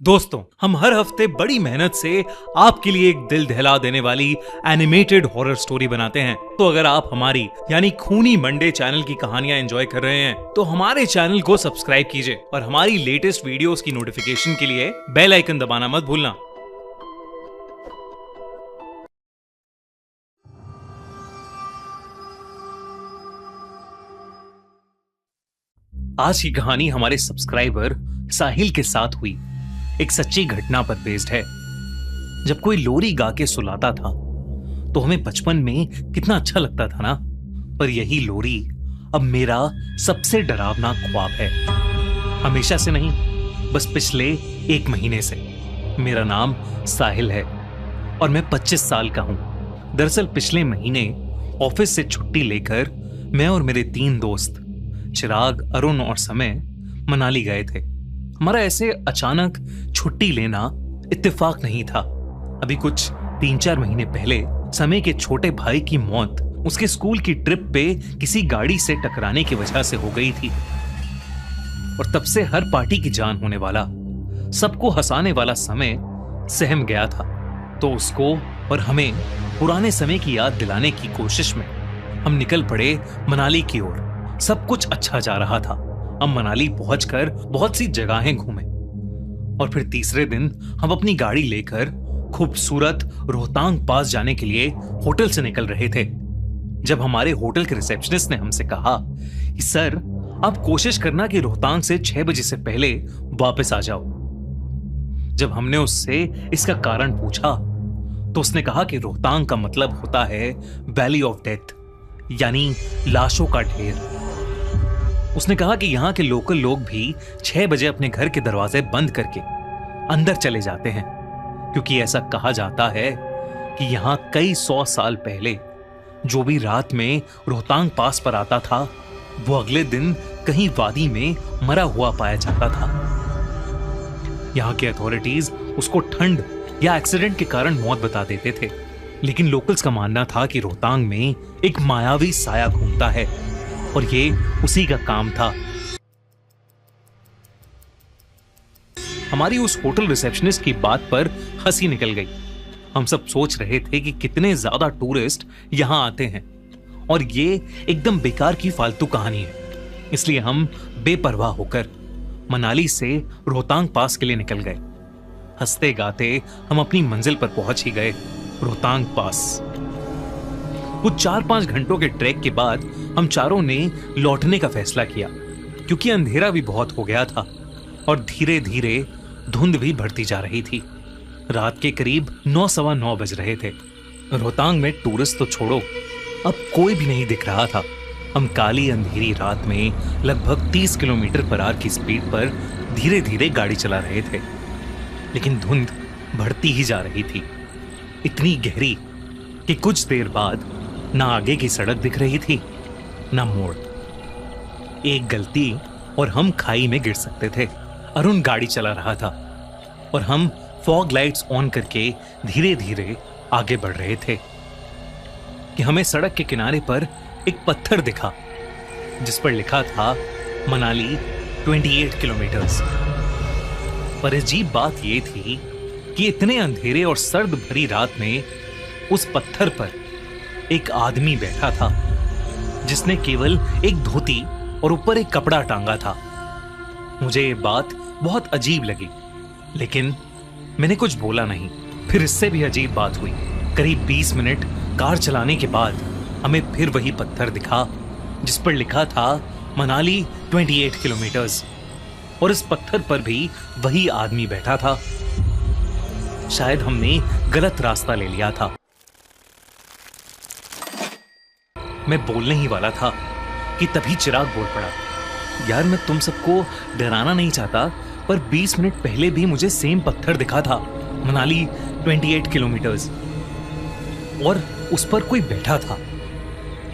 दोस्तों, हम हर हफ्ते बड़ी मेहनत से आपके लिए एक दिल दहला देने वाली एनिमेटेड हॉरर स्टोरी बनाते हैं। तो अगर आप हमारी यानी खूनी मंडे चैनल की कहानियां एंजॉय कर रहे हैं तो हमारे चैनल को सब्सक्राइब कीजिए और हमारी लेटेस्ट वीडियोस की नोटिफिकेशन के लिए बेल आइकन दबाना मत भूलना। आज की कहानी हमारे सब्सक्राइबर साहिल के साथ हुई एक सच्ची घटना पर बेस्ड है। जब कोई लोरी गा के सुलाता था तो हमें बचपन में कितना अच्छा लगता था ना, पर यही लोरी अब मेरा सबसे डरावना ख्वाब है। हमेशा से नहीं, बस पिछले 1 महीने से। मेरा नाम साहिल है और मैं 25 साल का हूं। दरअसल पिछले महीने ऑफिस से छुट्टी लेकर मैं और मेरे 3 दोस्त चिराग, अरुण और समय मनाली गए थे। हमारा ऐसे अचानक छुट्टी लेना इत्तेफाक नहीं था। अभी कुछ 3-4 महीने पहले समय के छोटे भाई की मौत उसके स्कूल की ट्रिप पे किसी गाड़ी से टकराने की वजह से हो गई थी और तब से हर पार्टी की जान होने वाला, सबको हंसाने वाला समय सहम गया था। तो उसको और हमें पुराने समय की याद दिलाने की कोशिश में हम निकल पड़े मनाली की ओर। सब कुछ अच्छा जा रहा था। हम मनाली पहुंचकर बहुत सी जगहें घूमे और फिर तीसरे दिन हम अपनी गाड़ी लेकर खूबसूरत रोहतांग पास जाने के लिए होटल से निकल रहे थे। जब हमारे होटल के रिसेप्शनिस्ट ने हमसे कहा कि सर, आप कोशिश करना कि रोहतांग से 6 बजे से पहले वापस आ जाओ। जब हमने उससे इसका कारण पूछा तो उसने कहा कि रोहतांग का मतलब होता है वैली ऑफ डेथ, यानी लाशों का ढेर। उसने कहा कि यहाँ के लोकल लोग भी 6 बजे अपने घर के दरवाजे बंद करके अंदर चले जाते हैं, क्योंकि ऐसा कहा जाता है कि यहाँ कई 100 साल पहले जो भी रात में रोहतांग पास पर आता था वो अगले दिन कहीं वादी में मरा हुआ पाया जाता था। यहाँ के अथॉरिटीज उसको ठंड या एक्सीडेंट के कारण मौत बता देते थे, लेकिन लोकल्स का मानना था कि रोहतांग में एक मायावी साया घूमता है और ये उसी का काम था। हमारी उस होटल रिसेप्शनिस्ट की बात पर हंसी निकल गई। हम सब सोच रहे थे कि कितने ज्यादा टूरिस्ट यहां आते हैं और ये एकदम बेकार की फालतू कहानी है। इसलिए हम बेपरवाह होकर मनाली से रोहतांग पास के लिए निकल गए। हंसते गाते हम अपनी मंजिल पर पहुंच ही गए, रोहतांग पास। कुछ 4-5 घंटों के ट्रैक के बाद हम चारों ने लौटने का फैसला किया, क्योंकि अंधेरा भी बहुत हो गया था और धीरे धीरे धुंध भी बढ़ती जा रही थी। रात के करीब 9-9:15 बज रहे थे। रोहतांग में टूरिस्ट तो छोड़ो, अब कोई भी नहीं दिख रहा था। हम काली अंधेरी रात में लगभग 30 किलोमीटर/आवर की स्पीड पर धीरे धीरे गाड़ी चला रहे थे, लेकिन धुंध बढ़ती ही जा रही थी, इतनी गहरी कि कुछ देर बाद ना आगे की सड़क दिख रही थी ना मोड़। एक गलती और हम खाई में गिर सकते थे। अरुण गाड़ी चला रहा था और हम फॉग लाइट्स ऑन करके धीरे धीरे आगे बढ़ रहे थे कि हमें सड़क के किनारे पर एक पत्थर दिखा जिस पर लिखा था मनाली 28 किलोमीटर्स। पर अजीब बात यह थी कि इतने अंधेरे और सर्द भरी रात में उस पत्थर पर एक आदमी बैठा था जिसने केवल एक धोती और ऊपर एक कपड़ा टांगा था। मुझे ये बात बहुत अजीब लगी, लेकिन मैंने कुछ बोला नहीं। फिर इससे भी अजीब बात हुई। करीब 20 मिनट कार चलाने के बाद हमें फिर वही पत्थर दिखा जिस पर लिखा था मनाली 28 किलोमीटर्स, और इस पत्थर पर भी वही आदमी बैठा था। शायद हमने गलत रास्ता ले लिया था। मैं बोलने ही वाला था कि तभी चिराग बोल पड़ा, यार मैं तुम सबको डराना नहीं चाहता, पर 20 मिनट पहले भी मुझे सेम पत्थर दिखा था, मनाली 28 किलोमीटर्स, और उस पर कोई बैठा था,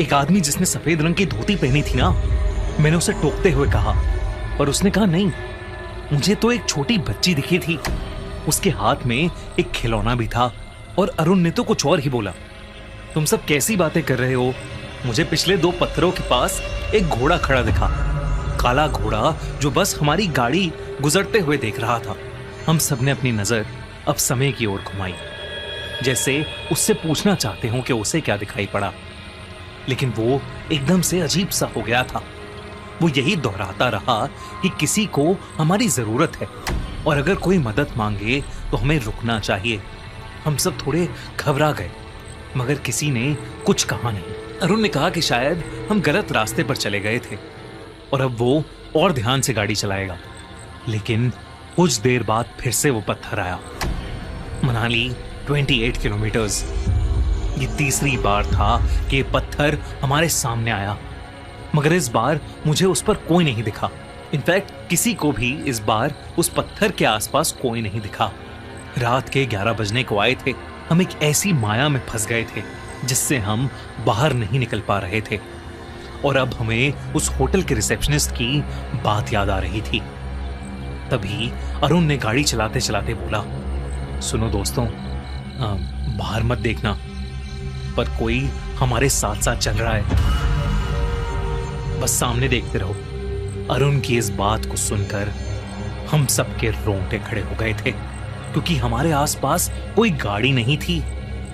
एक आदमी जिसने सफेद रंग की धोती पहनी थी ना। मैंने उसे टोकते हुए कहा और उसने कहा नहीं, मुझे तो एक छोटी बच्ची दिखी थी, उसके हाथ में एक खिलौना भी था। और अरुण ने तो कुछ और ही बोला, तुम सब कैसी बातें कर रहे हो, मुझे पिछले 2 पत्थरों के पास एक घोड़ा खड़ा दिखा, काला घोड़ा जो बस हमारी गाड़ी गुजरते हुए देख रहा था। हम सबने अपनी नजर अब समय की ओर घुमाई, जैसे उससे पूछना चाहते हो कि उसे क्या दिखाई पड़ा। लेकिन वो एकदम से अजीब सा हो गया था। वो यही दोहराता रहा कि किसी को हमारी जरूरत है और अगर कोई मदद मांगे तो हमें रुकना चाहिए। हम सब थोड़े घबरा गए, मगर किसी ने कुछ कहा नहीं। अरुण ने कहा कि शायद हम गलत रास्ते पर चले गए थे और अब वो और ध्यान से गाड़ी चलाएगा। लेकिन कुछ देर बाद फिर से वो पत्थर आया। मनाली 28 किलोमीटर्स। ये तीसरी बार था कि ये पत्थर हमारे सामने आया, मगर इस बार मुझे उस पर कोई नहीं दिखा। इनफैक्ट किसी को भी इस बार उस पत्थर के आसपास कोई नहीं दिखा। रात के 11 बजने को आए थे। हम एक ऐसी माया में फंस गए थे जिससे हम बाहर नहीं निकल पा रहे थे और अब हमें उस होटल के रिसेप्शनिस्ट की बात याद आ रही थी। तभी अरुण ने गाड़ी चलाते चलाते बोला, सुनो दोस्तों, बाहर मत देखना, पर कोई हमारे साथ साथ चल रहा है, बस सामने देखते रहो। अरुण की इस बात को सुनकर हम सबके रोंगटे खड़े हो गए थे, क्योंकि हमारे आसपास कोई गाड़ी नहीं थी,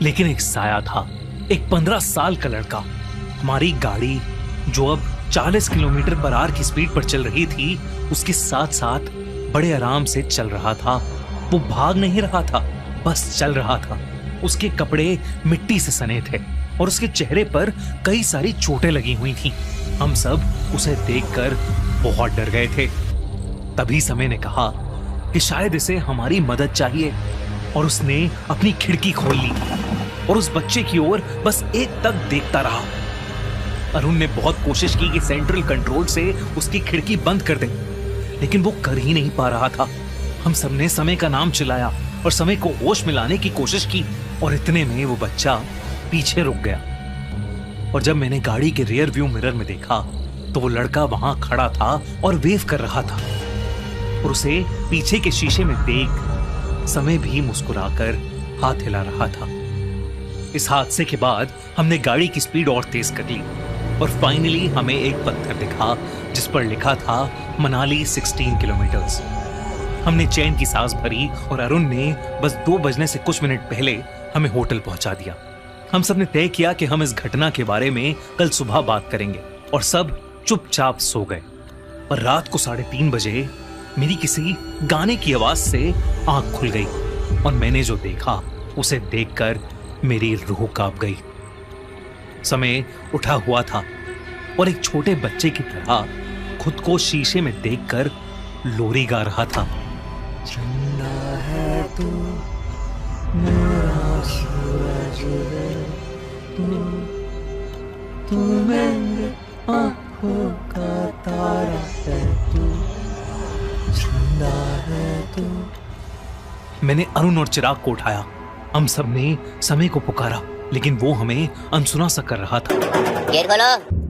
लेकिन एक साया था। एक 15 साल का लड़का हमारी गाड़ी जो अब 40 किलोमीटर पर आवर की स्पीड पर चल रही थी उसके साथ साथ बड़े आराम से चल रहा था। वो भाग नहीं रहा था, बस चल रहा था। उसके कपड़े मिट्टी से सने थे और उसके चेहरे पर कई सारी चोटें लगी हुई थीं। हम सब उसे देखकर बहुत डर गए थे। तभी समय ने कहा कि शायद इसे हमारी मदद चाहिए और उसने अपनी खिड़की खोल ली और उस बच्चे की ओर बस एक तक देखता रहा। अरुण ने बहुत कोशिश की कि सेंट्रल कंट्रोल से उसकी खिड़की बंद कर दे, लेकिन वो कर ही नहीं पा रहा था। हम सबने समय का नाम चिल्लाया और समय को होश में लाने की कोशिश की और इतने में वो बच्चा पीछे रुक गया। और जब मैंने गाड़ी के रियर व्यू मिरर में देखा तो वो लड़का वहां खड़ा था और वेव कर रहा था और उसे पीछे के शीशे में देख समय भी मुस्कुराकर हाथ हिला रहा था। इस हादसे के बाद हमने गाड़ी की स्पीड और तेज कर ली और फाइनली हमें एक पत्थर दिखा जिस पर लिखा था मनाली 16 किलोमीटर्स। हमने चैन की सांस भरी और अरुण ने बस 2 बजने से कुछ मिनट पहले हमें होटल पहुंचा दिया। हम सब ने तय किया कि हम इस घटना के बारे में कल सुबह बात करेंगे और सब चुपचाप सो गए। और रात को 3:30 बजे मेरी किसी गाने की आवाज से आंख खुल गई और मैंने जो देखा उसे देखकर मेरी रूह कांप गई। समय उठा हुआ था और एक छोटे बच्चे की तरह खुद को शीशे में देखकर लोरी गा रहा था। जिंदा है तू मेरा सूरज है, तू मेरी आँखों का तारा है, तू जिंदा है तू। मैंने अरुण और चिराग को उठाया। हम सब ने समय को पुकारा, लेकिन वो हमें अनसुना सा कर रहा था। गेट खोलो।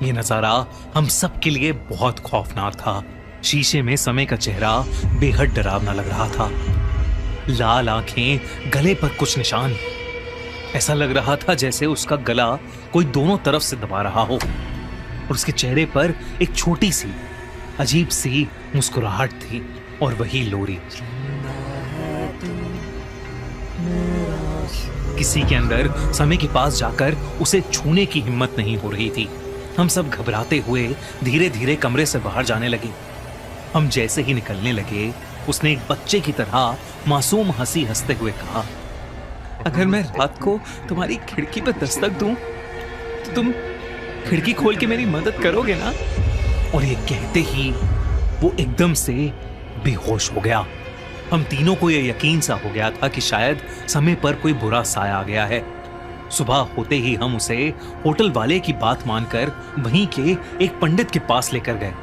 ये नजारा हम सब के लिए बहुत खौफनाक था। शीशे में समय का चेहरा बेहद डरावना लग रहा था। लाल आंखें, गले पर कुछ निशान। ऐसा लग रहा था जैसे उसका गला कोई दोनों तरफ से दबा रहा हो और उसके चेहरे पर एक छोटी सी अजीब सी मुस्कुराहट थी और वही लोरी। किसी के अंदर समय के पास जाकर उसे छूने की हिम्मत नहीं हो रही थी। हम सब घबराते हुए धीरे धीरे कमरे से बाहर जाने लगे। हम जैसे ही निकलने लगे उसने एक बच्चे की तरह मासूम हंसी हंसते हुए कहा, अगर मैं रात को तुम्हारी खिड़की पर दस्तक दूं तो तुम खिड़की खोल के मेरी मदद करोगे ना? और ये कहते ही वो एकदम से बेहोश हो गया। हम तीनों को यह यकीन सा हो गया था कि शायद समय पर कोई बुरा साया आ गया है। सुबह होते ही हम उसे होटल वाले की बात मानकर वहीं के एक पंडित के पास लेकर गए।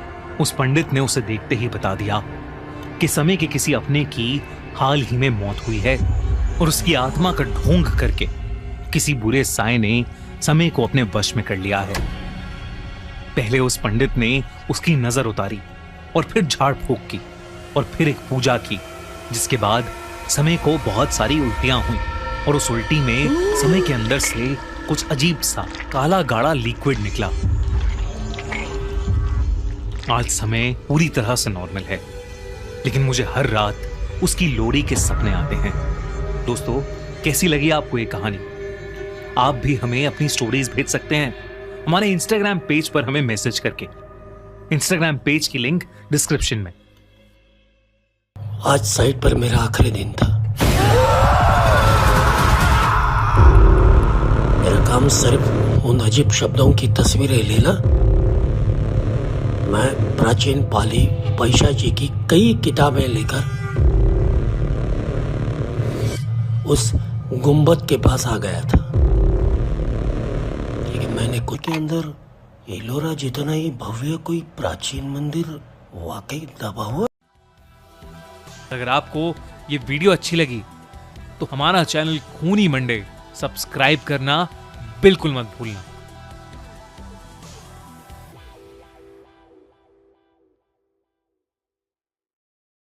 उस पंडित ने उसे देखते ही बता दिया कि समय के किसी अपने की हाल ही में मौत हुई है और उसकी आत्मा का ढोंग करके किसी बुरे साए ने समय को अपने वश में कर लिया है। पहले उस पंडित ने उसकी नजर उतारी और फिर झाड़ फूंक की और फिर एक पूजा की, जिसके बाद समय को बहुत सारी उल्टियां हुई और उस उल्टी में समय के अंदर से कुछ अजीब सा काला गाढ़ा लिक्विड निकला। आज समय पूरी तरह से नॉर्मल है, लेकिन मुझे हर रात उसकी लोरी के सपने आते हैं। दोस्तों, कैसी लगी आपको ये कहानी? आप भी हमें अपनी स्टोरीज भेज सकते हैं हमारे इंस्टाग्राम पेज पर हमें मैसेज करके। इंस्टाग्राम पेज की लिंक डिस्क्रिप्शन में। आज साइट पर मेरा आखिरी दिन था। मेरा काम सिर्फ उन अजीब शब्दों की तस्वीरें लेना। मैं प्राचीन पाली पैशाची की कई किताबें लेकर उस गुंबद के पास आ गया था, लेकिन मैंने कुछ के अंदर एलोरा जितना ही भव्य कोई प्राचीन मंदिर वाकई दबा हुआ। अगर आपको ये वीडियो अच्छी लगी तो हमारा चैनल खूनी मंडे सब्सक्राइब करना बिल्कुल मत भूलना।